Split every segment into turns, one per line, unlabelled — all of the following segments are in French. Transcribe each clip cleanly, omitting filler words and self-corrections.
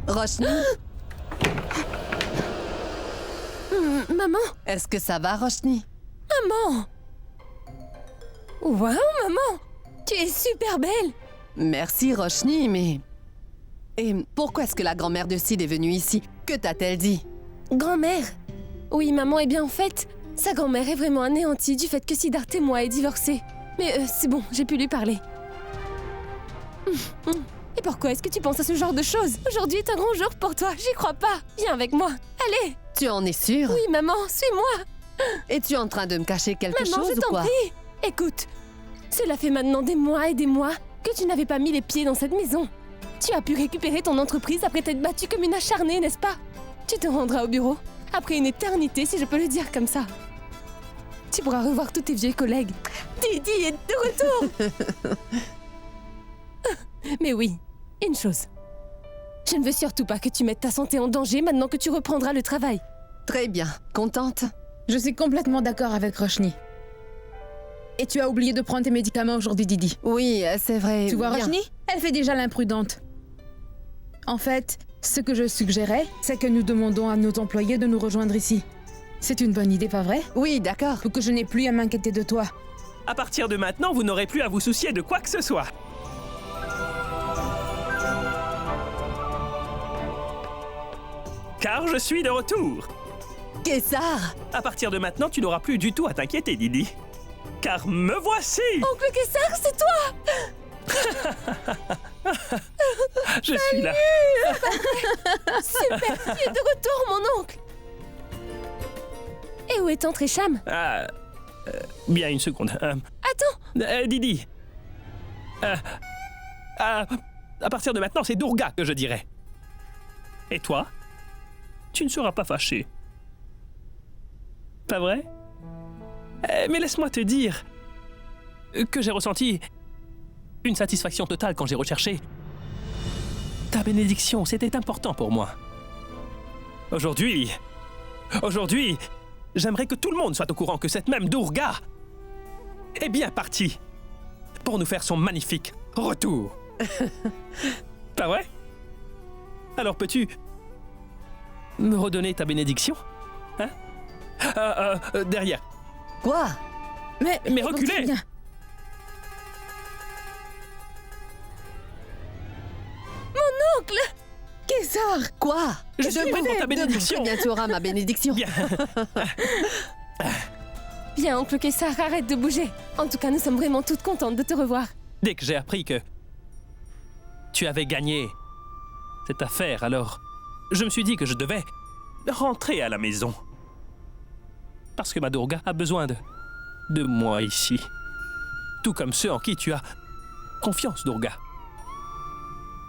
Roshni,
Maman?
est-ce que ça va, Roshni?
Maman! Waouh, maman! Tu es super belle!
Merci, Roshni, mais... Et pourquoi est-ce que la grand-mère de Sid est venue ici? Que t'a-t-elle dit?
Grand-mère? Oui, maman, eh bien en fait, sa grand-mère est vraiment anéantie du fait que Siddharth et moi aient divorcé. Mais c'est bon, j'ai pu lui parler. Et pourquoi est-ce que tu penses à ce genre de choses? Aujourd'hui est un grand jour pour toi, j'y crois pas. Viens avec moi, allez!
Tu en es sûre?
Oui, maman, suis-moi!
Es-tu en train de me cacher quelque
Maman,
chose
je
ou
t'en
quoi?
prie! Écoute, cela fait maintenant des mois et des mois que tu n'avais pas mis les pieds dans cette maison. Tu as pu récupérer ton entreprise après t'être battue comme une acharnée, n'est-ce pas? Tu te rendras au bureau, après une éternité, si je peux le dire comme ça. Tu pourras revoir tous tes vieux collègues. Didi est de retour! Mais oui, une chose. Je ne veux surtout pas que tu mettes ta santé en danger maintenant que tu reprendras le travail.
Très bien. Contente?
Je suis complètement d'accord avec Roshni. Et tu as oublié de prendre tes médicaments aujourd'hui, Didi.
Oui, c'est vrai.
Tu vois,
Bien.
Roshni? Elle fait déjà l'imprudente. En fait, ce que je suggérais, c'est que nous demandons à nos employés de nous rejoindre ici. C'est une bonne idée, pas vrai?
Oui, d'accord.
Pour que je n'ai plus à m'inquiéter de toi.
À partir de maintenant, vous n'aurez plus à vous soucier de quoi que ce soit. Car je suis de retour.
Kessar!
À partir de maintenant, tu n'auras plus du tout à t'inquiéter, Didi. Car me voici!
Oncle Kessar, c'est toi!
Je suis là.
Super, tu es de retour, mon oncle! Et où est Tante Récham?
Bien une seconde.
Attends!
Didi. À partir de maintenant, c'est Durga que je dirai. Et toi? Tu ne seras pas fâché. Pas vrai? Mais laisse-moi te dire que j'ai ressenti une satisfaction totale quand j'ai recherché ta bénédiction. C'était important pour moi. Aujourd'hui, j'aimerais que tout le monde soit au courant que cette même Durga est bien partie pour nous faire son magnifique retour. Pas vrai? Alors peux-tu me redonner ta bénédiction? Hein? Derrière.
Quoi?
Mais
reculez!
continue bien.
Oncle!
Kessar!
Quoi?
Je suis prêt pour ta bénédiction.
Très bien, tu auras ma bénédiction.
Bien.
Bien, oncle Kessar, arrête de bouger. En tout cas, nous sommes vraiment toutes contentes de te revoir.
Dès que j'ai appris que tu avais gagné cette affaire, alors je me suis dit que je devais rentrer à la maison. Parce que ma Durga a besoin de moi ici. Tout comme ceux en qui tu as confiance, Durga.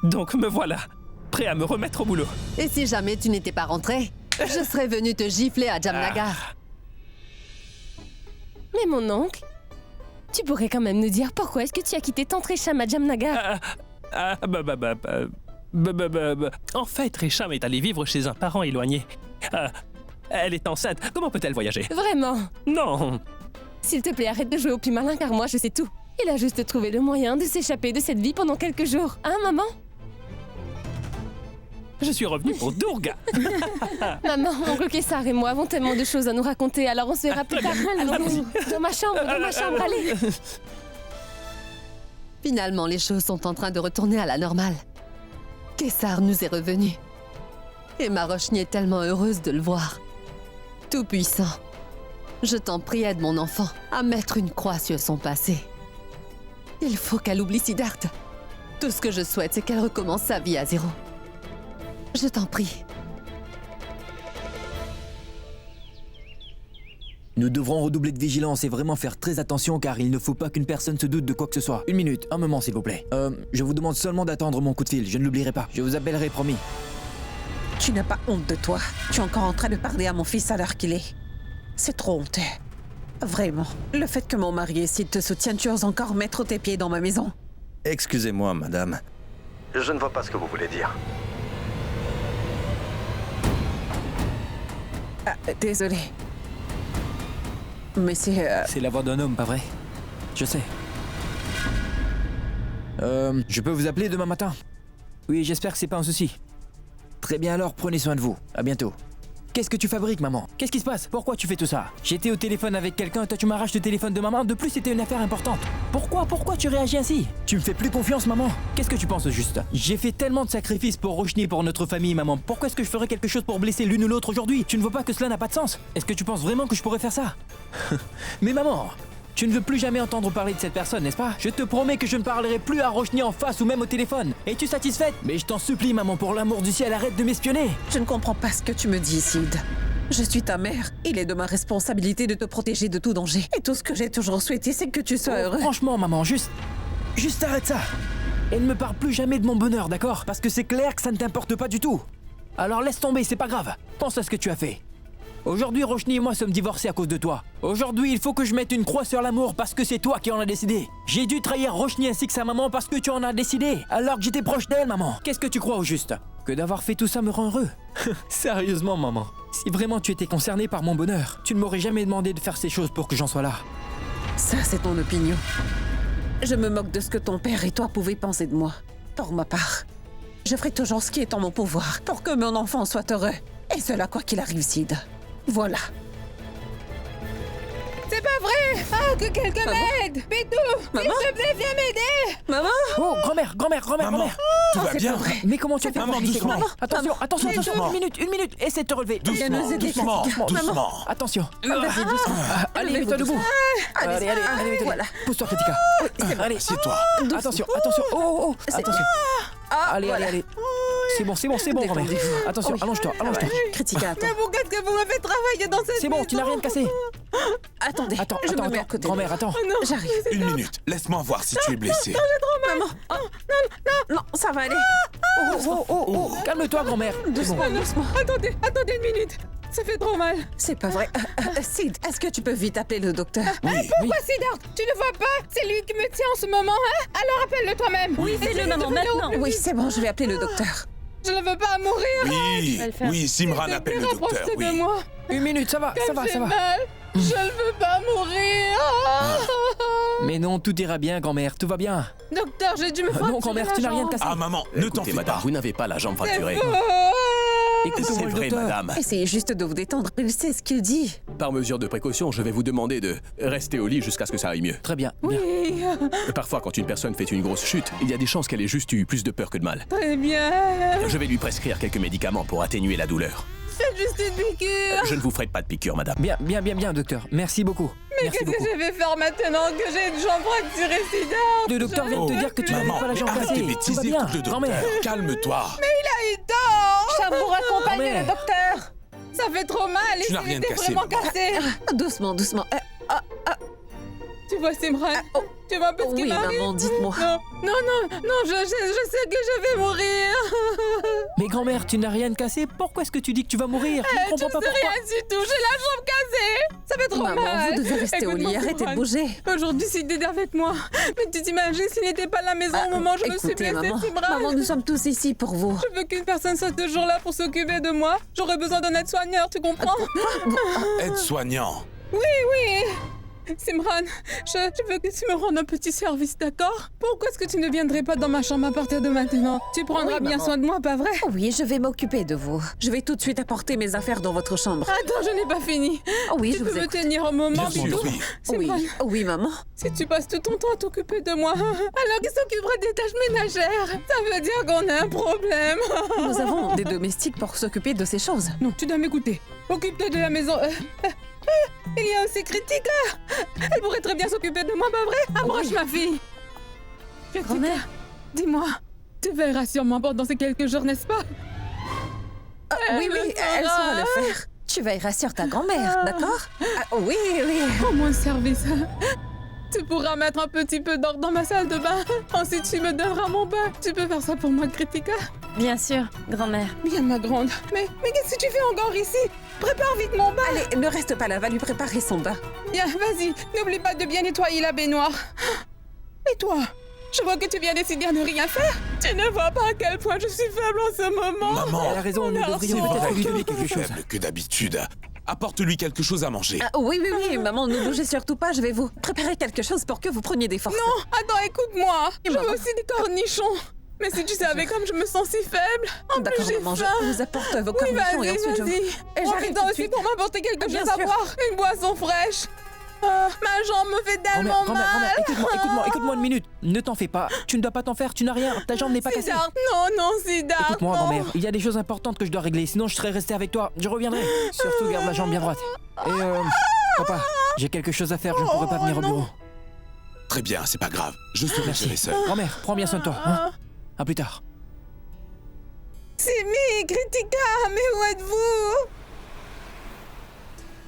Donc me voilà, prêt à me remettre au boulot.
Et si jamais tu n'étais pas rentré, je serais venue te gifler à Jamnagar.
Mais mon oncle, tu pourrais quand même nous dire pourquoi est-ce que tu as quitté Tante Récham à Jamnagar?
En fait, Récham est allée vivre chez un parent éloigné. Elle est enceinte. Comment peut-elle voyager?
Vraiment?
Non.
S'il te plaît, arrête de jouer au plus malin car moi je sais tout. Il a juste trouvé le moyen de s'échapper de cette vie pendant quelques jours. Hein, maman?
Je suis revenu pour Durga.
Maman, oncle Kessar et moi avons tellement de choses à nous raconter, alors on se verra plus tard. Allons-y. Dans ma chambre, allez.
Finalement, les choses sont en train de retourner à la normale. Kessar nous est revenu. Et ma Roshni est tellement heureuse de le voir. Tout-puissant, je t'en prie, aide mon enfant à mettre une croix sur son passé. Il faut qu'elle oublie Siddharth. Tout ce que je souhaite, c'est qu'elle recommence sa vie à zéro. Je t'en prie.
Nous devrons redoubler de vigilance et vraiment faire très attention car il ne faut pas qu'une personne se doute de quoi que ce soit. Une minute, un moment s'il vous plaît. Je vous demande seulement d'attendre mon coup de fil, je ne l'oublierai pas. Je vous appellerai, promis.
Tu n'as pas honte de toi. Tu es encore en train de parler à mon fils à l'heure qu'il est. C'est trop honteux. Vraiment. Le fait que mon mari et Sid te soutiennent, tu oses encore mettre tes pieds dans ma maison.
Excusez-moi, madame. Je ne vois pas ce que vous voulez dire.
Ah, désolé. Mais c'est...
C'est la voix d'un homme, pas vrai? Je sais. Je peux vous appeler demain matin? Oui, j'espère que c'est pas un souci. Très bien alors, prenez soin de vous. À bientôt. Qu'est-ce que tu fabriques, maman? Qu'est-ce qui se passe? Pourquoi tu fais tout ça? J'étais au téléphone avec quelqu'un et toi tu m'arraches le téléphone de maman. De plus, c'était une affaire importante. Pourquoi tu réagis ainsi? Tu me fais plus confiance, maman? Qu'est-ce que tu penses au juste? J'ai fait tellement de sacrifices pour Roshni et pour notre famille, maman. Pourquoi est-ce que je ferais quelque chose pour blesser l'une ou l'autre aujourd'hui? Tu ne vois pas que cela n'a pas de sens? Est-ce que tu penses vraiment que je pourrais faire ça? Mais maman, tu ne veux plus jamais entendre parler de cette personne, n'est-ce pas? Je te promets que je ne parlerai plus à Roshni en face ou même au téléphone. Es-tu satisfaite? Mais je t'en supplie, maman, pour l'amour du ciel, arrête de m'espionner.
Je ne comprends pas ce que tu me dis, Sid. Je suis ta mère. Il est de ma responsabilité de te protéger de tout danger. Et tout ce que j'ai toujours souhaité, c'est que tu sois heureux.
Franchement, maman, juste arrête ça. Et ne me parle plus jamais de mon bonheur, d'accord? Parce que c'est clair que ça ne t'importe pas du tout. Alors laisse tomber, c'est pas grave. Pense à ce que tu as fait. Aujourd'hui, Roshni et moi sommes divorcés à cause de toi. Aujourd'hui, il faut que je mette une croix sur l'amour parce que c'est toi qui en as décidé. J'ai dû trahir Roshni ainsi que sa maman parce que tu en as décidé. Alors que j'étais proche d'elle, maman. Qu'est-ce que tu crois au juste? Que d'avoir fait tout ça me rend heureux? Sérieusement, maman. Si vraiment tu étais concernée par mon bonheur, tu ne m'aurais jamais demandé de faire ces choses pour que j'en sois là.
Ça, c'est ton opinion. Je me moque de ce que ton père et toi pouvaient penser de moi. Pour ma part, je ferai toujours ce qui est en mon pouvoir pour que mon enfant soit heureux. Et cela quoi qu'il arrive, Sid. Voilà.
C'est pas vrai! Ah, que quelqu'un m'aide! Pitou!
Maman?
S'il te plaît, viens m'aider!
Maman?
Oh, grand-mère,
Maman, tout va
c'est
bien?
pas vrai.
Mais comment tu as fait
Maman,
pour glisser,
doucement.
grand-mère? Attention, attention,
Doucement.
une minute, essaie de te relever.
Viens nous
Doucement,
aider,
doucement,
Katika.
doucement.
Attention.
Vas-y, doucement.
Allez,
Levez-vous
mets-toi debout. Allez, mets-toi
voilà.
debout. Pousse-toi, Kritika. Allez,
Assieds-toi.
attention. Oh, attention. Allez. C'est bon, grand-mère.
Détendez-vous.
Attention,
Oui.
allonge-toi.
Kritika, attends.
Pourquoi est-ce que vous me faites travailler dans cette
C'est bon, tu n'as rien de cassé.
Attendez, je me mets à côté.
Grand-mère, attends.
J'arrive.
Une minute, laisse-moi voir si tu es blessé.
Maman. Non, ça va aller.
Oh, calme-toi, grand-mère.
Doucement.
Attendez une minute! Ça fait trop mal!
C'est pas vrai. Sid, est-ce que tu peux vite appeler le docteur?
Oui,
Pourquoi Siddharth? Tu ne vois pas? C'est lui qui me tient en ce moment, hein? Alors appelle-le toi-même!
Oui, fais-le, maman, maintenant.
Oui, c'est bon, je vais appeler le docteur.
Je ne veux pas mourir!
oui, Simran appelle le docteur,
Rapproche-toi de
oui.
moi!
Une minute, ça va.
J'ai mal! Je ne veux pas mourir!
Mais non, tout ira bien, grand-mère, tout va bien.
Docteur, j'ai dû me fracturer
Non, grand-mère, tu n'as rien de cassé.
Ah, maman, ne t'en
Écoutez,
fais
madame,
pas.
vous n'avez pas la jambe fracturée.
Écoutez-moi,
C'est
le
vrai,
docteur.
madame.
Essayez juste de vous détendre. Il sait ce qu'il dit.
Par mesure de précaution, je vais vous demander de rester au lit jusqu'à ce que ça aille mieux.
Très bien. Bien.
Oui,
Parfois, quand une personne fait une grosse chute, il y a des chances qu'elle ait juste eu plus de peur que de mal.
très bien!
Je vais lui prescrire quelques médicaments pour atténuer la douleur.
Faites juste une piqûre!
Je ne vous ferai pas de piqûre, madame.
Bien, docteur. Merci beaucoup. Merci
Qu'est-ce que
beaucoup.
je vais faire maintenant que j'ai une jambe fracturée, Siddharth?
Le docteur vient de te dire que tu n'avais
Maman,
pas la
mais
jambe
arrête de
cassée. Tout va
bêtiser,
bien.
écoute le
Grand-mère.
docteur. Calme-toi.
Il dort!
Ça vous raccompagne,
Grand-mère.
le docteur.
Ça fait trop mal!
Tu n'as
il
rien
était
cassé,
vraiment
maman.
cassé!
Doucement.
Tu vois, Simran? Tu vois un peu ce qui
Oui,
m'arrive?
maman, dites-moi.
Non, je sais que je vais mourir!
Mais grand-mère, tu n'as rien de cassé. Pourquoi est-ce que tu dis que tu vas mourir? Je ne
Tu
comprends
ne
pas
sais
pourquoi.
rien du tout, j'ai la jambe cassée! Ça fait trop
Maman,
mal!
vous devez rester au
Écoute-moi,
lit. Arrêtez de
Simran.
bouger.
Aujourd'hui, Sid est avec moi. Mais tu t'imagines s'il n'était pas à la maison au moment où je me suis
Écoutez,
blessée,
maman.
Simran?
Maman, nous sommes tous ici pour vous.
Je veux qu'une personne soit toujours là pour s'occuper de moi. J'aurais besoin d'un aide-soigneur, tu comprends?
Aide-soignant.
Oui! Simran, je veux que tu me rendes un petit service, d'accord? Pourquoi est-ce que tu ne viendrais pas dans ma chambre à partir de maintenant? Tu prendras
Oui,
bien
maman.
soin de moi, pas vrai?
Oui, je vais m'occuper de vous. Je vais tout de suite apporter mes affaires dans votre chambre.
Attends, je n'ai pas fini.
Oui,
Tu
je
peux
vous
me
écoute.
tenir un moment,
Bien sûr,
Bidou?
oui.
Simran,
Oui, maman.
si tu passes tout ton temps à t'occuper de moi, alors qui s'occupera des tâches ménagères? Ça veut dire qu'on a un problème.
Nous avons des domestiques pour s'occuper de ces choses.
Non, tu dois m'écouter. Occupe-toi de la maison. Il y a aussi Kritika. Elle pourrait très bien s'occuper de moi, pas vrai? Approche, ma fille. Kritika,
Grand-mère.
dis-moi, tu veilleras sur moi pendant ces quelques jours, n'est-ce pas?
Oui, elle saura le faire. Tu veilleras sur ta grand-mère, d'accord? Oui.
Rends-moi un service. Tu pourras mettre un petit peu d'ordre dans ma salle de bain. Ensuite, tu me donneras mon bain. Tu peux faire ça pour moi, Kritika?
Bien sûr, grand-mère.
Bien, ma grande. Mais qu'est-ce que tu fais encore ici? Prépare vite mon bain.
Allez, ne reste pas là, va lui préparer son bain.
Bien, vas-y. N'oublie pas de bien nettoyer la baignoire. Et toi? Je vois que tu viens décider à ne rien faire. Tu ne vois pas à quel point je suis faible en ce moment.
Maman,
Elle a raison, nous devrions
c'est
peut-être
vrai
lui
qu'elle
donner
est plus
quelque chose.
faible que d'habitude. Apporte-lui quelque chose à manger.
Oui, maman, ne bougez surtout pas, je vais vous préparer quelque chose pour que vous preniez des forces.
Non, attends, écoute-moi. Je veux
maman.
aussi des cornichons. Mais si tu savais comme je me sens si faible. En plus,
D'accord,
j'ai
maman, je
faim.
vous apporte vos
Oui,
cornichons et
vas-y,
ensuite
vas-y.
Et j'arrive
Profite-en
tout de
aussi
suite.
pour m'apporter quelque
Bien
chose à
sûr.
boire. Une boisson fraîche. Ah, ma jambe me fait tellement
Grand-mère,
mal.
écoute-moi une minute. Ne t'en fais pas. Tu ne dois pas t'en faire, tu n'as rien. Ta jambe n'est pas cassée.
Siddharth, non, Siddharth.
Écoute-moi,
non.
grand-mère, il y a des choses importantes que je dois régler, sinon je serais resté avec toi. Je reviendrai. Surtout, garde la jambe bien droite. Et papa, j'ai quelque chose à faire, je ne pourrai pas venir au
non.
bureau.
Très bien, c'est pas grave. Je saurai gérer seul.
Grand-mère, prends bien soin de toi. Hein. À plus tard.
Simi, Kritika, mais où êtes-vous?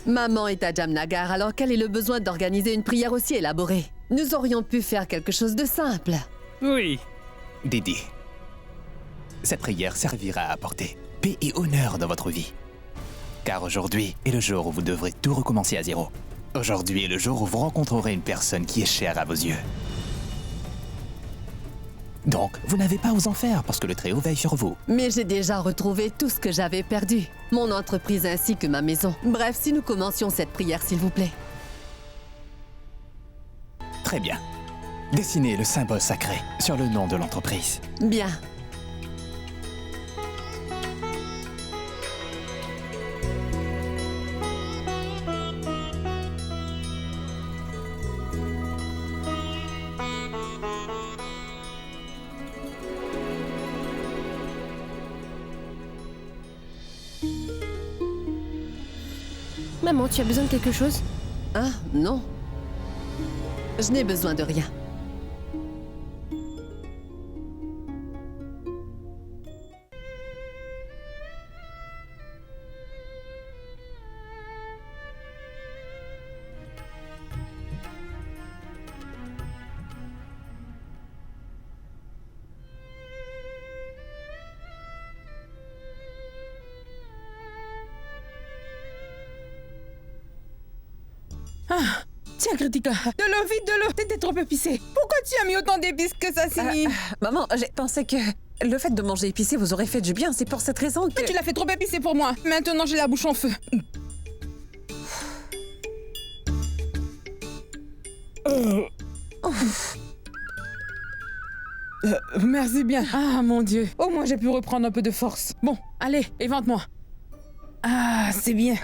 Maman est à Jamnagar, alors quel est le besoin d'organiser une prière aussi élaborée? Nous aurions pu faire quelque chose de simple.
Oui.
Didi, cette prière servira à apporter paix et honneur dans votre vie. Car aujourd'hui est le jour où vous devrez tout recommencer à zéro. Aujourd'hui est le jour où vous rencontrerez une personne qui est chère à vos yeux. Donc, vous n'avez pas à vous en faire parce que le Très-Haut veille sur vous.
Mais j'ai déjà retrouvé tout ce que j'avais perdu. Mon entreprise ainsi que ma maison. Bref, si nous commencions cette prière, s'il vous plaît.
Très bien. Dessinez le symbole sacré sur le nom de l'entreprise.
Bien.
Maman, tu as besoin de quelque chose?
Ah, non. Je n'ai besoin de rien.
Tiens, Kritika, de l'eau, vite de l'eau. T'étais trop épicée. Pourquoi tu as mis autant d'épices que ça, Simi?
Maman, j'ai pensé que le fait de manger épicé vous aurait fait du bien. C'est pour cette raison que...
Mais tu l'as fait trop épicé pour moi. Maintenant, j'ai la bouche en feu. Merci bien. Ah, mon Dieu. Au moins, j'ai pu reprendre un peu de force. Bon, allez, évente-moi. Ah, c'est bien.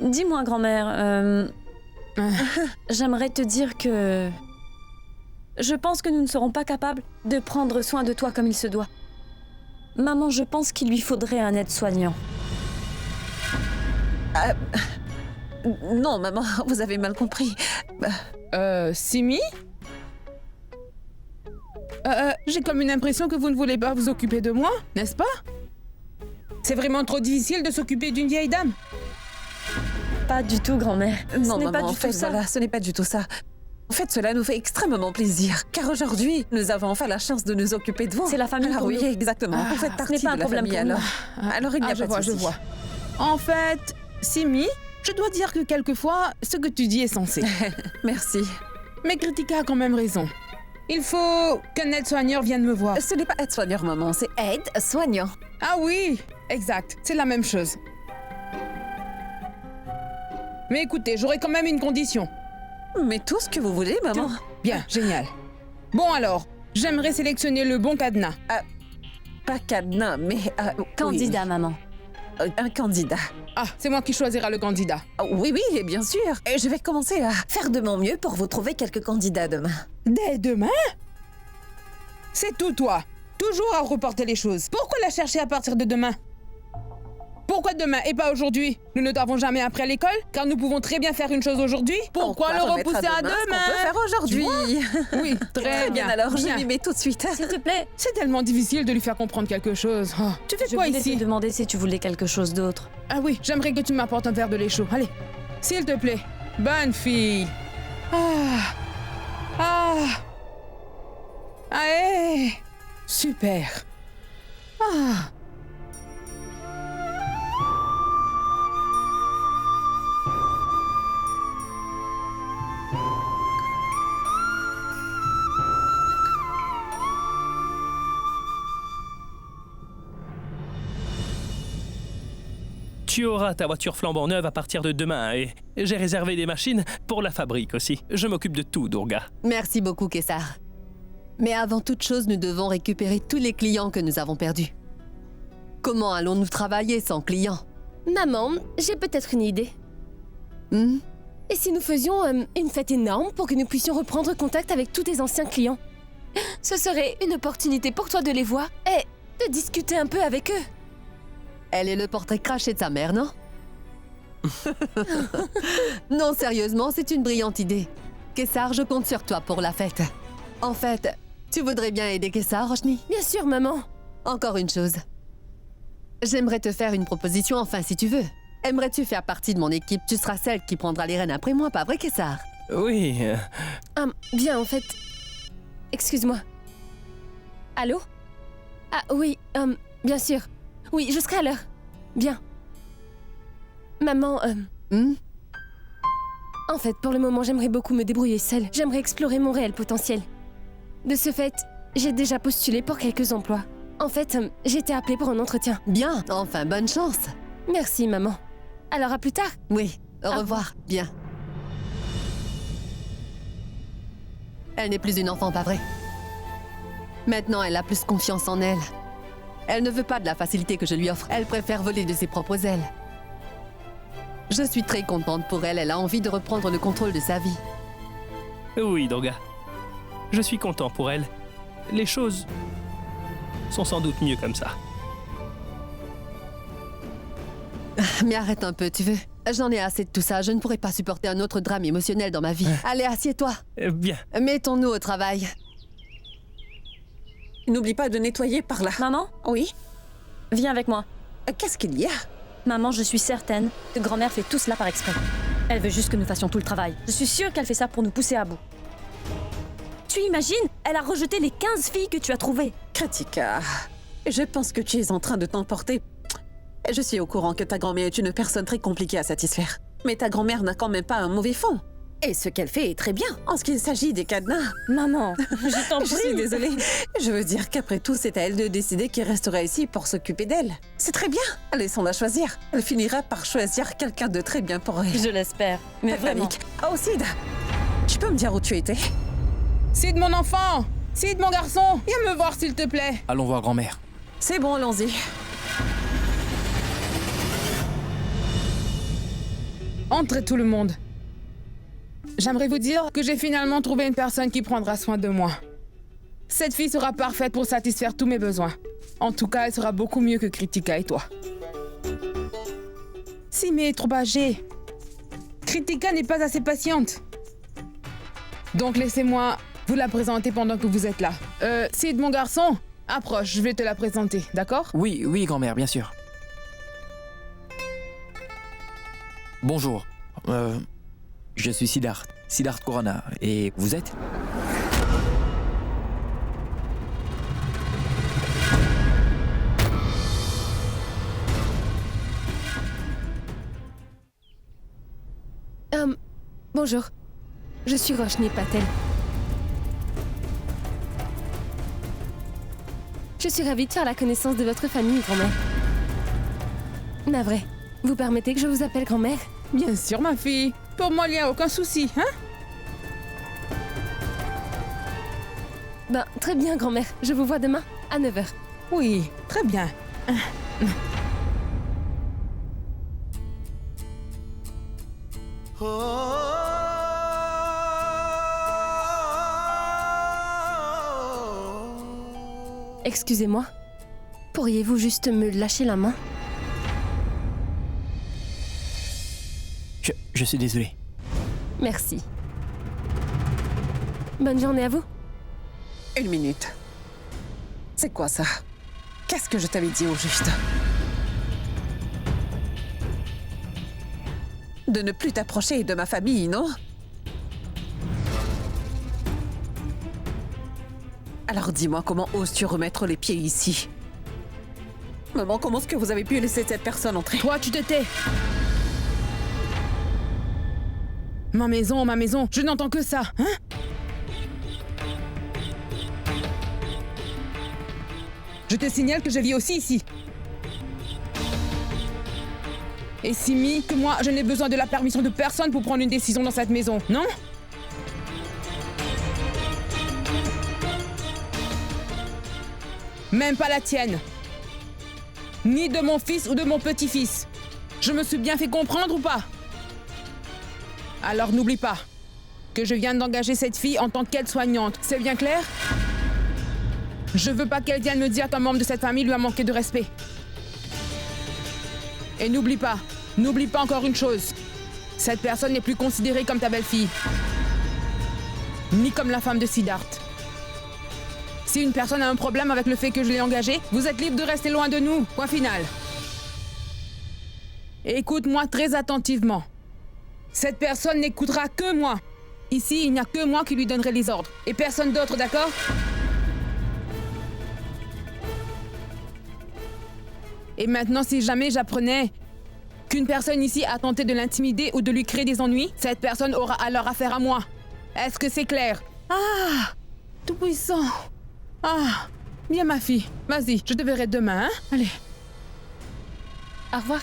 Dis-moi, grand-mère, j'aimerais te dire que... Je pense que nous ne serons pas capables de prendre soin de toi comme il se doit. Maman, je pense qu'il lui faudrait un aide-soignant.
Non, maman, vous avez mal compris.
Simi? J'ai comme une impression que vous ne voulez pas vous occuper de moi, n'est-ce pas? C'est vraiment trop difficile de s'occuper d'une vieille dame.
Pas du tout, grand-mère.
Non,
Ce n'est
maman,
pas du
en fait,
tout ça.
voilà, ce n'est pas du tout ça. En fait, cela nous fait extrêmement plaisir, car aujourd'hui, nous avons enfin la chance de nous occuper de vous.
C'est la famille
Alors
pour
oui,
nous.
exactement. Vous faites
ce
partie
n'est pas
de
un
la
problème
famille,
pour nous.
alors il n'y a
je
pas de
vois, je
souci.
vois. En fait, Simi, je dois dire que quelquefois, ce que tu dis est sensé.
Merci.
Mais Kritika a quand même raison. Il faut qu'un aide-soigneur vienne me voir.
Ce n'est pas aide-soigneur, maman, c'est aide-soignant.
Ah oui, exact, c'est la même chose. Mais écoutez, j'aurai quand même une condition.
Mais tout ce que vous voulez, maman.
Bien, génial. Bon alors, j'aimerais sélectionner le bon cadenas.
Pas cadenas, mais...
Candidat, maman.
Un candidat.
Ah, c'est moi qui choisira le candidat.
Oui, oui, bien sûr. Et je vais commencer à faire de mon mieux pour vous trouver quelques candidats demain.
Dès demain? C'est tout, toi. Toujours à reporter les choses. Pourquoi la chercher à partir de demain? Pourquoi demain et pas aujourd'hui? Nous ne t'avons jamais appris à l'école, car nous pouvons très bien faire une chose aujourd'hui. Pourquoi le repousser à demain?
On peut faire aujourd'hui.
Oui, très
bien. Alors, je m'y mets tout de suite.
S'il te plaît.
C'est tellement difficile de lui faire comprendre quelque chose. Oh, tu fais
Je
quoi
voulais
ici?
te demander si tu voulais quelque chose d'autre.
Ah oui, j'aimerais que tu m'apportes un verre de lait chaud. Allez, s'il te plaît. Bonne fille. Allez. Super.
Tu auras ta voiture flambant neuve à partir de demain et j'ai réservé des machines pour la fabrique aussi. Je m'occupe de tout, Durga.
Merci beaucoup, Kessar. Mais avant toute chose, nous devons récupérer tous les clients que nous avons perdus. Comment allons-nous travailler sans clients?
Maman, j'ai peut-être une idée.
Hmm?
Et si nous faisions une fête énorme pour que nous puissions reprendre contact avec tous tes anciens clients? Ce serait une opportunité pour toi de les voir et de discuter un peu avec eux.
Elle est le portrait craché de sa mère, non? Non, sérieusement, c'est une brillante idée. Kessar, je compte sur toi pour la fête. En fait, tu voudrais bien aider Kessar, Roshni?
Bien sûr, maman.
Encore une chose. J'aimerais te faire une proposition, enfin, si tu veux. Aimerais-tu faire partie de mon équipe? Tu seras celle qui prendra les rênes après moi, pas vrai, Kessar?
Oui.
Bien, en fait... Excuse-moi. Allô? Ah oui, bien sûr. Oui, je serai à l'heure. Bien. Maman, En fait, pour le moment, j'aimerais beaucoup me débrouiller seule. J'aimerais explorer mon réel potentiel. De ce fait, j'ai déjà postulé pour quelques emplois. En fait, j'ai été appelée pour un entretien.
Bien, enfin, bonne chance.
Merci, maman. Alors, à plus tard.
Oui, au revoir. Bien. Elle n'est plus une enfant, pas vrai? Maintenant, elle a plus confiance en elle. Elle ne veut pas de la facilité que je lui offre. Elle préfère voler de ses propres ailes. Je suis très contente pour elle. Elle a envie de reprendre le contrôle de sa vie.
Oui, Durga. Je suis content pour elle. Les choses sont sans doute mieux comme ça.
Mais arrête un peu, tu veux? J'en ai assez de tout ça. Je ne pourrais pas supporter un autre drame émotionnel dans ma vie. Allez, assieds-toi.
Bien.
Mettons-nous au travail.
N'oublie pas de nettoyer par là.
Maman?
Oui?
Viens avec moi.
Qu'est-ce qu'il y a?
Maman, je suis certaine que grand-mère fait tout cela par exprès. Elle veut juste que nous fassions tout le travail. Je suis sûre qu'elle fait ça pour nous pousser à bout. Tu imagines? Elle a rejeté les 15 filles que tu as trouvées.
Kritika, je pense que tu es en train de t'emporter. Je suis au courant que ta grand-mère est une personne très compliquée à satisfaire. Mais ta grand-mère n'a quand même pas un mauvais fond. Et ce qu'elle fait est très bien. En ce qu'il s'agit des cadenas...
Maman, je t'en prie.
Je suis désolée. Je veux dire qu'après tout, c'est à elle de décider qui restera ici pour s'occuper d'elle. C'est très bien. Laissons-la choisir. Elle finira par choisir quelqu'un de très bien pour elle.
Je l'espère. Mais
Pas de
vraiment.
panique. Oh, Sid, tu peux me dire où tu étais?
Sid, mon enfant! Sid, mon garçon! Viens me voir, s'il te plaît!
Allons voir grand-mère.
C'est bon, allons-y.
Entrez tout le monde. J'aimerais vous dire que j'ai finalement trouvé une personne qui prendra soin de moi. Cette fille sera parfaite pour satisfaire tous mes besoins. En tout cas, elle sera beaucoup mieux que Kritika et toi. Simi est trop âgée. Kritika n'est pas assez patiente. Donc laissez-moi vous la présenter pendant que vous êtes là. Sid, mon garçon, approche, je vais te la présenter, d'accord?
Oui, oui, grand-mère, bien sûr. Bonjour. Je suis Siddharth. Siddharth Corona. Et vous êtes?
Bonjour. Je suis Roshni Patel. Je suis ravie de faire la connaissance de votre famille, grand-mère. Navré, vous permettez que je vous appelle grand-mère?
Bien sûr, ma fille. Pour moi, il n'y a aucun souci, hein?
Ben, très bien, grand-mère. Je vous vois demain à 9h.
Oui, très bien.
Excusez-moi. Pourriez-vous juste me lâcher la main?
Je suis désolé.
Merci. Bonne journée à vous.
Une minute. C'est quoi ça? Qu'est-ce que je t'avais dit au juste? De ne plus t'approcher de ma famille, non? Alors dis-moi, comment oses-tu remettre les pieds ici? Maman, comment est-ce que vous avez pu laisser cette personne entrer?
Toi, tu te tais. Ma maison, je n'entends que ça, hein? Je te signale que je vis aussi ici. Et Simi, que moi, je n'ai besoin de la permission de personne pour prendre une décision dans cette maison, non? Même pas la tienne. Ni de mon fils ou de mon petit-fils. Je me suis bien fait comprendre ou pas? Alors n'oublie pas que je viens d'engager cette fille en tant qu'aide-soignante. C'est bien clair? Je veux pas qu'elle vienne me dire qu'un membre de cette famille lui a manqué de respect. Et n'oublie pas encore une chose. Cette personne n'est plus considérée comme ta belle-fille. Ni comme la femme de Siddharth. Si une personne a un problème avec le fait que je l'ai engagée, vous êtes libre de rester loin de nous. Point final. Et écoute-moi très attentivement. Cette personne n'écoutera que moi. Ici, il n'y a que moi qui lui donnerai les ordres. Et personne d'autre, d'accord? Et maintenant, si jamais j'apprenais qu'une personne ici a tenté de l'intimider ou de lui créer des ennuis, cette personne aura alors affaire à moi. Est-ce que c'est clair? Ah! Tout puissant. Ah! Bien, ma fille. Vas-y, je te verrai demain, hein? Allez.
Au revoir.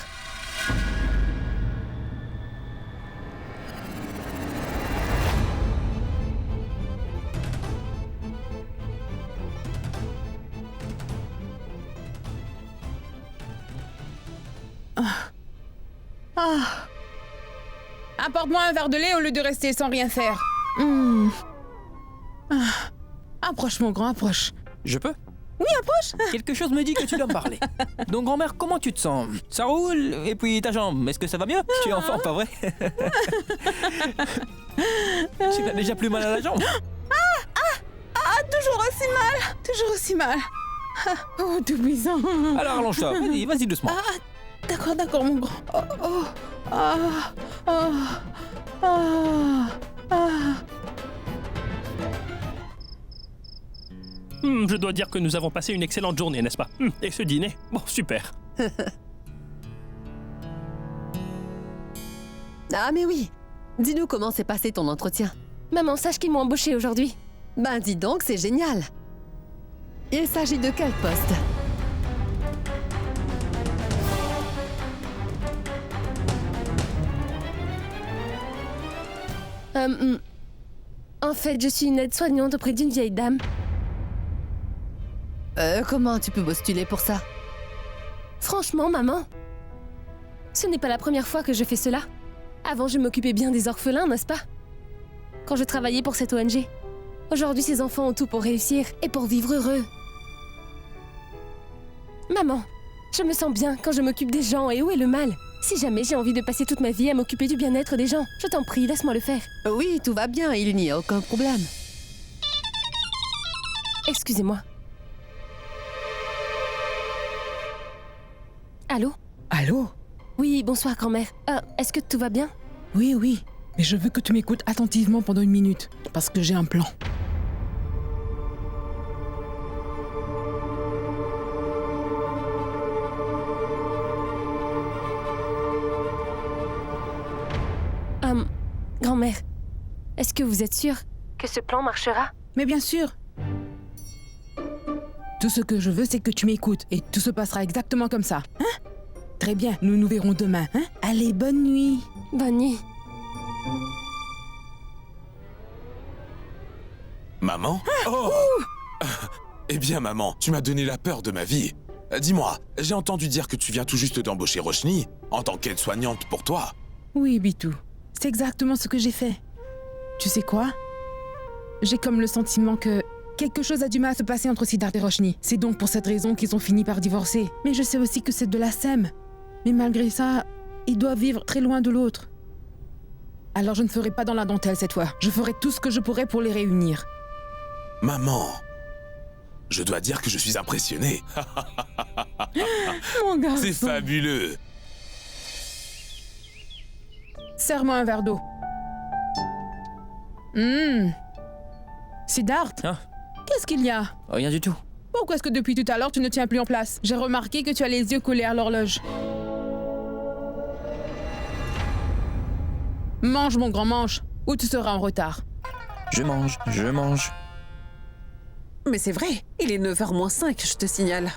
Apporte-moi un verre de lait au lieu de rester sans rien faire. Approche, mon grand, approche.
Je peux?
Oui, approche.
Quelque chose me dit que tu dois me parler. Donc, grand-mère, comment tu te sens? Ça roule? Et puis ta jambe, est-ce que ça va mieux? Tu es enfant, pas vrai? Tu n'as déjà plus mal à la jambe?
Toujours aussi mal. Toujours aussi mal. Oh, tout puissant.
Alors, allonge-toi. Vas-y doucement.
D'accord, mon grand.
Je dois dire que nous avons passé une excellente journée, n'est-ce pas? Et ce dîner? Bon, super.
Ah mais oui. Dis-nous comment s'est passé ton entretien.
Maman, sache qu'ils m'ont embauché aujourd'hui.
Ben dis donc, c'est génial. Il s'agit de quel poste?
En fait, je suis une aide-soignante auprès d'une vieille dame.
Comment tu peux postuler pour ça?
Franchement, maman, ce n'est pas la première fois que je fais cela. Avant, je m'occupais bien des orphelins, n'est-ce pas? Quand je travaillais pour cette ONG. Aujourd'hui, ces enfants ont tout pour réussir et pour vivre heureux. Maman, je me sens bien quand je m'occupe des gens et où est le mal? Si jamais j'ai envie de passer toute ma vie à m'occuper du bien-être des gens, je t'en prie, laisse-moi le faire.
Oui, tout va bien, il n'y a aucun problème.
Excusez-moi. Allô?
Allô?
Oui, bonsoir, grand-mère. Est-ce que tout va bien?
Oui. Mais je veux que tu m'écoutes attentivement pendant 1 minute, parce que j'ai un plan.
Grand-mère, est-ce que vous êtes sûre que ce plan marchera?
Mais bien sûr. Tout ce que je veux, c'est que tu m'écoutes, et tout se passera exactement comme ça. Hein? Très bien, nous nous verrons demain, hein? Allez, bonne nuit.
Bonne nuit.
Maman? Oh! Eh bien, maman, tu m'as donné la peur de ma vie. Dis-moi, j'ai entendu dire que tu viens tout juste d'embaucher Roshni en tant qu'aide-soignante pour toi.
Oui, Bitou. C'est exactement ce que j'ai fait. Tu sais quoi? J'ai comme le sentiment que quelque chose a du mal à se passer entre Siddharth et Roshni. C'est donc pour cette raison qu'ils ont fini par divorcer. Mais je sais aussi que c'est de la sème. Mais malgré ça, ils doivent vivre très loin de l'autre. Alors je ne ferai pas dans la dentelle cette fois. Je ferai tout ce que je pourrai pour les réunir.
Maman, je dois dire que je suis impressionné.
Mon garçon.
C'est fabuleux.
Serre-moi un verre d'eau. Siddharth,
Hein?
qu'est-ce qu'il y a?
Rien du tout.
Pourquoi est-ce que depuis tout à l'heure tu ne tiens plus en place? J'ai remarqué que tu as les yeux collés à l'horloge. Mange, mon grand, mange, ou tu seras en retard.
Je mange.
Mais c'est vrai, il est 9h moins 5, je te signale.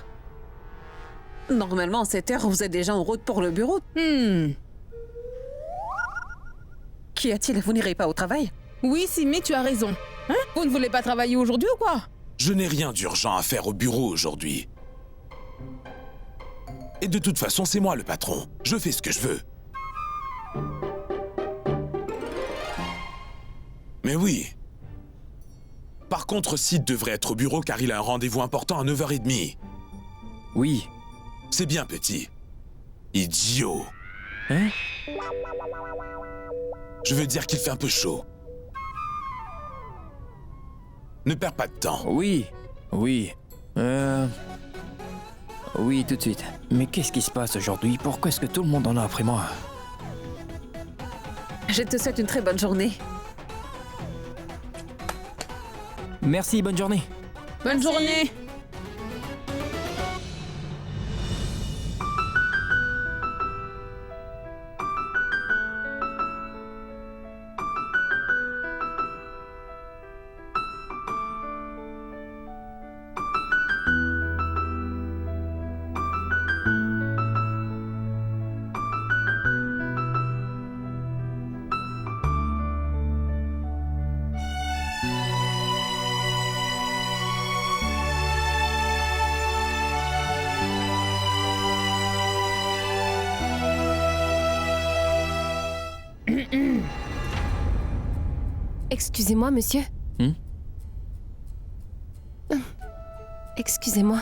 Normalement, à cette heure, vous êtes déjà en route pour le bureau. Qu'y a-t-il? Vous n'irez pas au travail?
Oui, Simi, tu as raison. Hein? Vous ne voulez pas travailler aujourd'hui ou quoi?
Je n'ai rien d'urgent à faire au bureau aujourd'hui. Et de toute façon, c'est moi le patron. Je fais ce que je veux. Mais oui. Par contre, Sid devrait être au bureau car il a un rendez-vous important à 9h30.
Oui.
C'est bien, petit. Idiot.
Hein?
Je veux dire qu'il fait un peu chaud. Ne perds pas de temps.
Oui. Oui. Oui, tout de suite. Mais qu'est-ce qui se passe aujourd'hui? Pourquoi est-ce que tout le monde en a après moi?
Je te souhaite une très bonne journée.
Merci, bonne journée.
Bonne journée.
Excusez-moi, monsieur. Excusez-moi.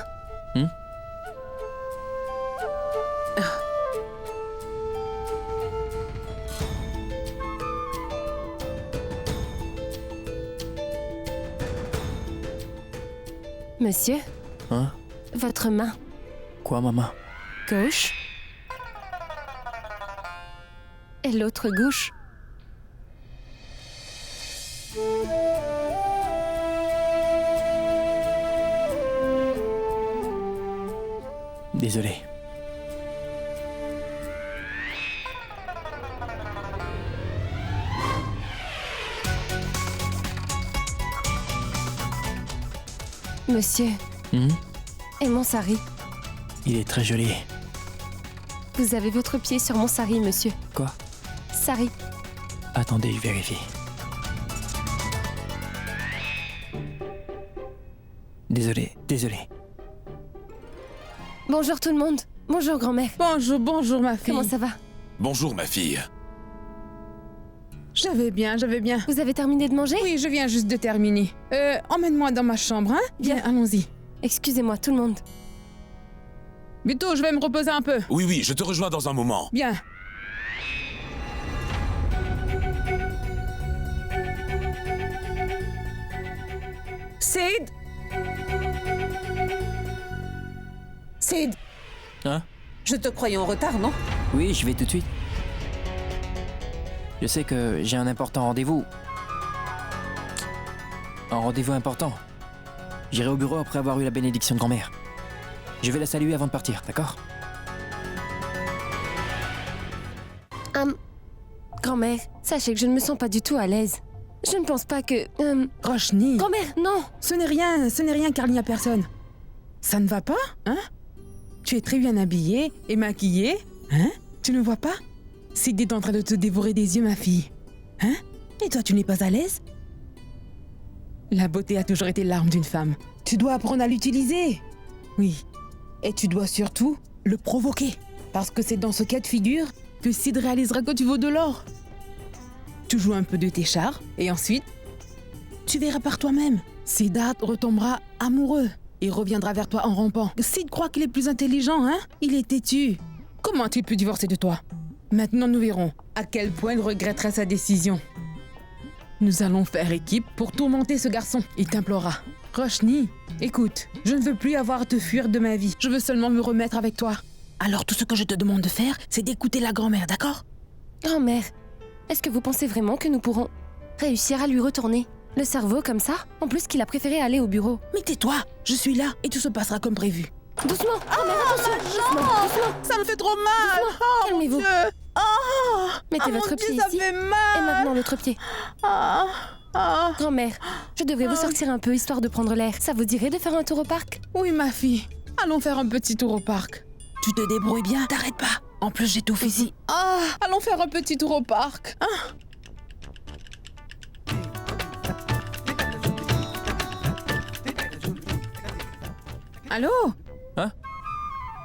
Monsieur,
Hein?
votre main
Quoi, maman?
gauche et l'autre gauche.
Désolé.
Monsieur, et mon sari.
Il est très joli.
Vous avez votre pied sur mon sari, monsieur.
Quoi?
Sari.
Attendez, je vérifie. Désolé.
Bonjour tout le monde. Bonjour grand-mère.
Bonjour ma fille.
Comment ça va?
Bonjour, ma fille.
Je vais bien.
Vous avez terminé de manger?
Oui, je viens juste de terminer. Emmène-moi dans ma chambre, hein? Bien, allons-y.
Excusez-moi tout le monde.
Vito, je vais me reposer un peu.
Oui, je te rejoins dans un moment.
Bien.
Sid? Sid?
Hein?
Je te croyais en retard, non?
Oui, je vais tout de suite. Je sais que j'ai un important rendez-vous. Un rendez-vous important. J'irai au bureau après avoir eu la bénédiction de grand-mère. Je vais la saluer avant de partir, d'accord?
Grand-mère, sachez que je ne me sens pas du tout à l'aise. Je ne pense pas que...
Roshni.
Grand-mère, non!
Ce n'est rien car il n'y a personne. Ça ne va pas, hein? Tu es très bien habillée et maquillée, hein? Tu ne vois pas? Sid est en train de te dévorer des yeux, ma fille. Hein? Et toi, tu n'es pas à l'aise? La beauté a toujours été l'arme d'une femme. Tu dois apprendre à l'utiliser. Oui. Et tu dois surtout le provoquer. Parce que c'est dans ce cas de figure que Sid réalisera que tu vaux de l'or. Tu joues un peu de tes chars et ensuite, tu verras par toi-même. Siddharth retombera amoureux et reviendra vers toi en rampant. Sid croit qu'il est plus intelligent, hein? Il est têtu. Comment a-t-il pu divorcer de toi? Maintenant, nous verrons à quel point il regrettera sa décision. Nous allons faire équipe pour tourmenter ce garçon. Il t'implorera. Roshni, écoute, je ne veux plus avoir à te fuir de ma vie. Je veux seulement me remettre avec toi. Alors tout ce que je te demande de faire, c'est d'écouter la grand-mère, d'accord?
Grand-mère, est-ce que vous pensez vraiment que nous pourrons réussir à lui retourner le cerveau comme ça? En plus qu'il a préféré aller au bureau.
Mais tais-toi, je suis là et tout se passera comme prévu.
Doucement, grand-mère, attention! Doucement.
Ça me fait trop mal.
Doucement.
Oh,
Calmez-vous.
mon Dieu. Oh,
Mettez
mon
votre
Dieu,
pied
ça
ici.
fait
Et
mal.
maintenant l'autre pied. Grand-mère, je devrais vous sortir un peu histoire de prendre l'air. Ça vous dirait de faire un tour au parc?
Oui, ma fille. Allons faire un petit tour au parc. Tu te débrouilles bien, t'arrêtes pas. En plus, j'étouffe ici. Allons faire un petit tour au parc. Allô?
Hein?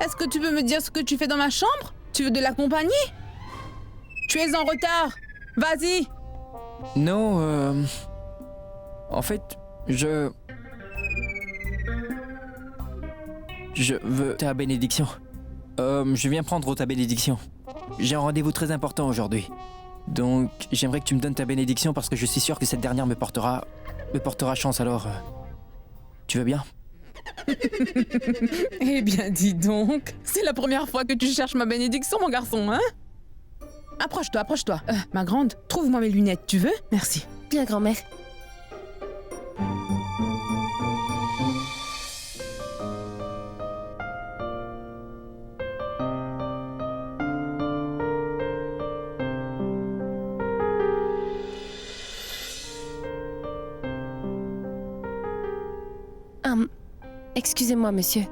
Est-ce que tu peux me dire ce que tu fais dans ma chambre? Tu veux de la compagnie? Tu es en retard. Vas-y.
Non, en fait, je veux ta bénédiction. Je viens prendre ta bénédiction. J'ai un rendez-vous très important aujourd'hui. Donc, j'aimerais que tu me donnes ta bénédiction parce que je suis sûr que cette dernière me portera chance. Alors, tu veux bien?
Eh bien, dis donc. C'est la première fois que tu cherches ma bénédiction, mon garçon, hein? Approche-toi, approche-toi. Ma grande, trouve-moi mes lunettes, tu veux? Merci.
Bien, grand-mère. Excusez-moi, monsieur.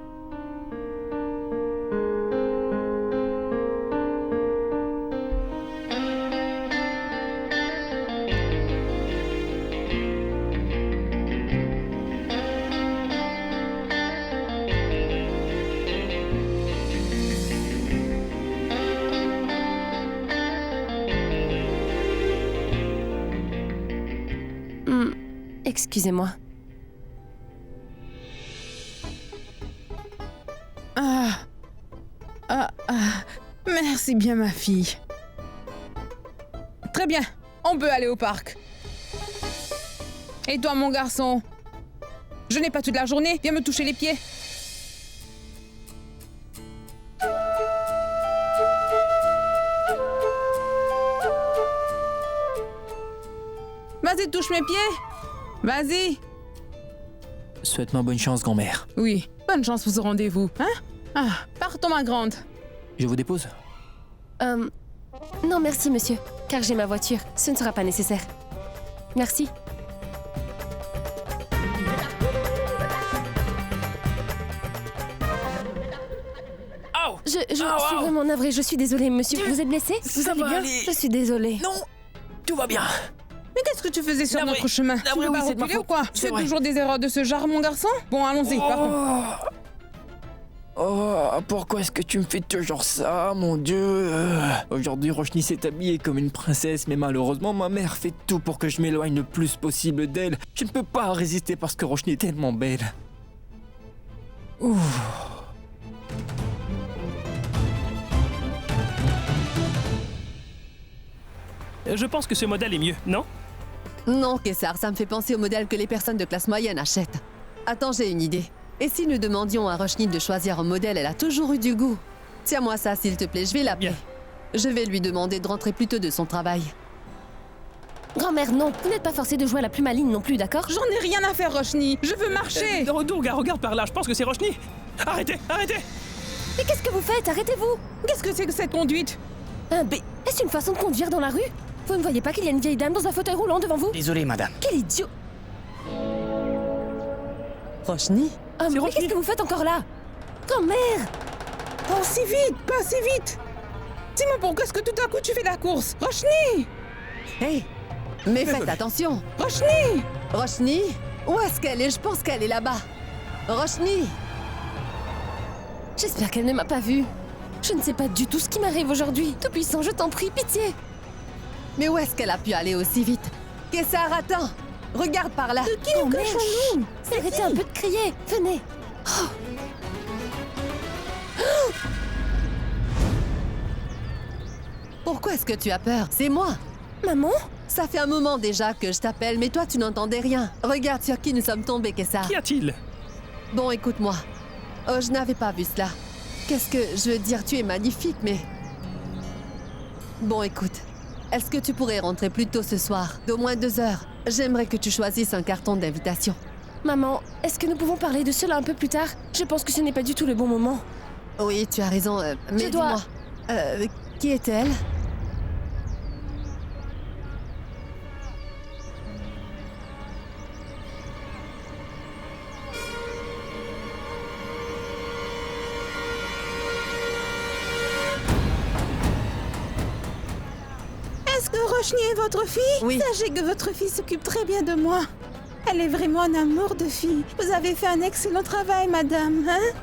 Excusez-moi.
Merci bien, ma fille. Très bien, on peut aller au parc. Et toi, mon garçon? Je n'ai pas toute la journée, viens me toucher les pieds. Vas-y, touche mes pieds. Vas-y.
Souhaite-moi bonne chance, grand-mère.
Oui, bonne chance pour ce rendez-vous, hein? Partons, ma grande.
Je vous dépose?
Non, merci, monsieur, car j'ai ma voiture. Ce ne sera pas nécessaire. Merci. Je suis vraiment navrée, je suis désolée, monsieur. Vous êtes blessé? Vous allez bien? Je suis désolée.
Non, tout va bien.
Mais qu'est-ce que tu faisais sur notre chemin? Tu veux
oui,
pas
c'est de ma
reculer ou
faute.
quoi? Tu
C'est
fais
vrai.
toujours des erreurs de ce genre, mon garçon? Bon, allons-y, partons.
Oh, pourquoi est-ce que tu me fais toujours ça, mon Dieu? Aujourd'hui, Roshni s'est habillée comme une princesse, mais malheureusement, ma mère fait tout pour que je m'éloigne le plus possible d'elle. Je ne peux pas résister parce que Roshni est tellement belle. Ouh.
Je pense que ce modèle est mieux, non?
Non, Kessar, ça me fait penser au modèle que les personnes de classe moyenne achètent. Attends, j'ai une idée. Et si nous demandions à Roshni de choisir un modèle, elle a toujours eu du goût. Tiens-moi ça, s'il te plaît, je vais l'appeler.
Bien.
Je vais lui demander de rentrer plus tôt de son travail.
Grand-mère, non, vous n'êtes pas forcée de jouer à la plus maligne non plus, d'accord?
J'en ai rien à faire, Roshni. Je veux marcher.
Durga, regarde par là, je pense que c'est Roshni. Arrêtez, arrêtez!
Mais qu'est-ce que vous faites? Arrêtez-vous!
Qu'est-ce que c'est que cette conduite?
Est-ce une façon de conduire dans la rue? Vous ne voyez pas qu'il y a une vieille dame dans un fauteuil roulant devant vous?
Désolé, madame.
Quel idiot!
Roshni?
Mais qu'est-ce que vous faites encore là? Grand-mère!
Oh, si vite, pas si vite. Dis-moi pourquoi est-ce que tout à coup tu fais la course? Roshni!
Hé! Mais faites attention!
Roshni!
Roshni? Où est-ce qu'elle est? Je pense qu'elle est là-bas. Roshni!
J'espère qu'elle ne m'a pas vue. Je ne sais pas du tout ce qui m'arrive aujourd'hui. Tout-Puissant, je t'en prie, pitié!
Mais où est-ce qu'elle a pu aller aussi vite? Kessar, attends! Regarde par là!
De qui nous cachons-nous?
Arrêtez un peu de crier! Venez!
Pourquoi est-ce que tu as peur? C'est moi!
Maman?
Ça fait un moment déjà que je t'appelle, mais toi tu n'entendais rien. Regarde sur qui nous sommes tombés, Kessar.
Qu'y a-t-il?
Bon, écoute-moi. Oh, je n'avais pas vu cela. Qu'est-ce que je veux dire? Tu es magnifique, mais... Bon, écoute. Est-ce que tu pourrais rentrer plus tôt ce soir? D'au moins 2 heures. J'aimerais que tu choisisses un carton d'invitation.
Maman, est-ce que nous pouvons parler de cela un peu plus tard? Je pense que ce n'est pas du tout le bon moment.
Oui, tu as raison, mais
Je dois-
dis-moi. Qui est-elle?
Est-ce que Roshni est votre fille?
Oui.
Sachez que votre fille s'occupe très bien de moi. Elle est vraiment un amour de fille. Vous avez fait un excellent travail, madame, hein?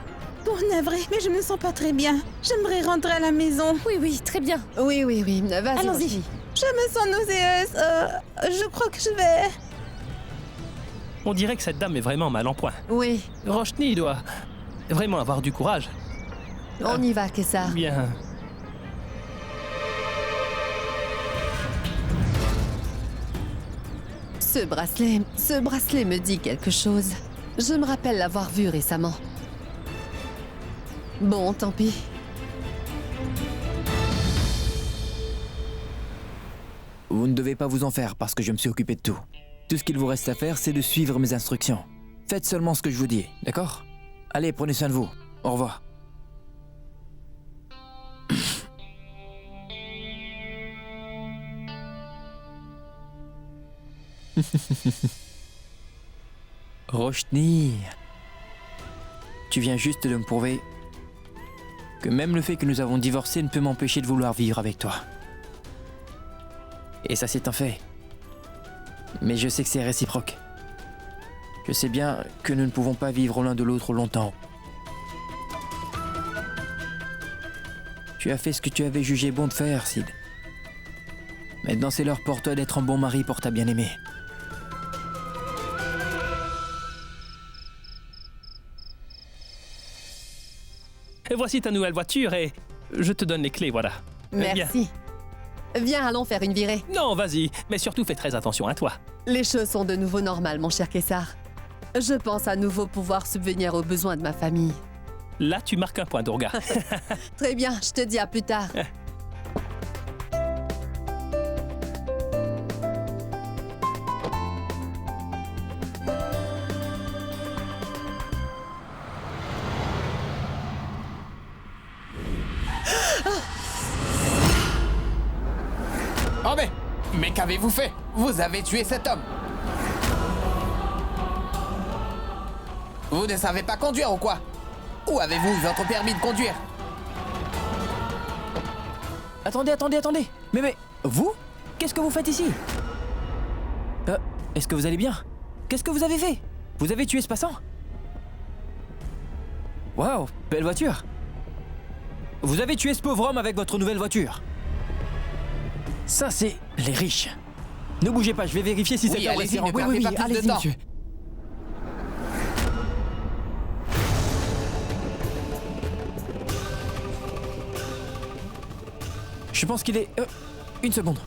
Bon, navré, mais je me sens pas très bien. J'aimerais rentrer à la maison.
Oui, très bien.
Oui, vas-y.
Allons-y.
Roshni.
Je me sens nauséeuse. Je crois que je vais...
On dirait que cette dame est vraiment mal en point.
Oui,
Roshni doit vraiment avoir du courage.
on y va, Kessar.
Bien.
Ce bracelet me dit quelque chose. Je me rappelle l'avoir vu récemment. Bon, tant pis.
Vous ne devez pas vous en faire parce que je me suis occupé de tout. Tout ce qu'il vous reste à faire, c'est de suivre mes instructions. Faites seulement ce que je vous dis, d'accord? Allez, prenez soin de vous. Au revoir. Roshni, tu viens juste de me prouver que même le fait que nous avons divorcé ne peut m'empêcher de vouloir vivre avec toi. Et ça, c'est un fait. Mais je sais que c'est réciproque. Je sais bien que nous ne pouvons pas vivre l'un de l'autre longtemps. Tu as fait ce que tu avais jugé bon de faire, Sid. Maintenant, c'est l'heure pour toi d'être un bon mari pour ta bien-aimée.
Et voici ta nouvelle voiture et je te donne les clés, voilà. Bien.
Merci. Viens, allons faire une virée.
Non, vas-y, mais surtout fais très attention à toi.
Les choses sont de nouveau normales, mon cher Kessar. Je pense à nouveau pouvoir subvenir aux besoins de ma famille.
Là, tu marques un point, Durga.
Très bien, je te dis à plus tard.
Oh mais qu'avez-vous fait? Vous avez tué cet homme. Vous ne savez pas conduire ou quoi? Où avez-vous votre permis de conduire?
Attendez. Mais, vous? Qu'est-ce que vous faites ici? Est-ce que vous allez bien? Qu'est-ce que vous avez fait? Vous avez tué ce passant? Waouh, belle voiture. Vous avez tué ce pauvre homme avec votre nouvelle voiture. Ça, c'est les riches. Ne bougez pas, je vais vérifier si
Oui,
cet homme
allez-y,
reste
ne perdez pas plus de
allez-y,
temps.
monsieur. Je pense qu'il est... une seconde.